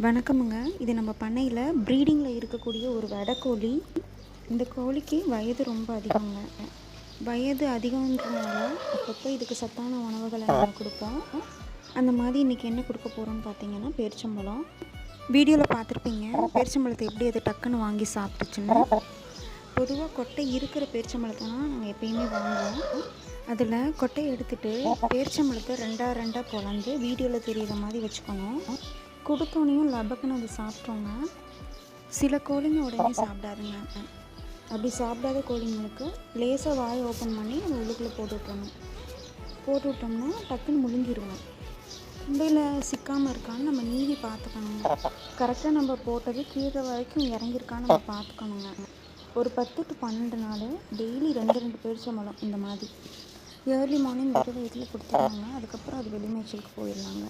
வணக்கமுங்க. இது நம்ம பண்ணையில் ப்ரீடிங்கில் இருக்கக்கூடிய ஒரு வெடைக்கோழி. இந்த கோழிக்கு வயது ரொம்ப அதிகங்க. வயது அதிகன்றனால அப்பப்போ இதுக்கு சத்தான உணவுகளை நம்ம கொடுப்போம். அந்த மாதிரி இன்றைக்கி என்ன கொடுக்க போகிறோம்னு பார்த்தீங்கன்னா பேரிச்சம்பழம். வீடியோவில் பார்த்துருப்பீங்க பேரிச்சம்பழத்தை எப்படி அது டக்குன்னு வாங்கி சாப்பிட்டுச்சுன்னு. பொதுவாக கொட்டை இருக்கிற பேரிச்சம்பழத்தை தான் நாங்கள் எப்பயுமே வாங்குவோம். அதில் கொட்டையை எடுத்துகிட்டு பேரிச்சம்பழத்தை ரெண்டாக பொழந்து வீடியோவில் தெரிகிற மாதிரி வச்சுக்கணும். கொடுத்தோனையும் லபக்குன்னு அது சாப்பிட்டோங்க. சில கோழிங்க உடனே சாப்பிடாதுங்க. அப்படி சாப்பிடாத கோழிங்களுக்கு லேசாக வாயை ஓப்பன் பண்ணி அது உள்ளுக்குள்ளே போட்டு விட்டோம்னா டக்குன்னு முழுங்கிடுவோம். குண்டையில் சிக்காமல் இருக்கான்னு நம்ம நீவி பார்த்துக்கணுங்க. கரெக்டாக நம்ம போட்டது கீழே வரைக்கும் இறங்கியிருக்கான்னு நம்ம பார்த்துக்கணுங்க. ஒரு 10 to 12 நாள் டெய்லி 2 பேரிச்சம்பழம் இந்த மாதிரி ஏர்லி மார்னிங் வெறும் வயிற்றில் கொடுத்துருவாங்க. அதுக்கப்புறம் அது வெளிமேய்ச்சலுக்கு போயிடலாங்க.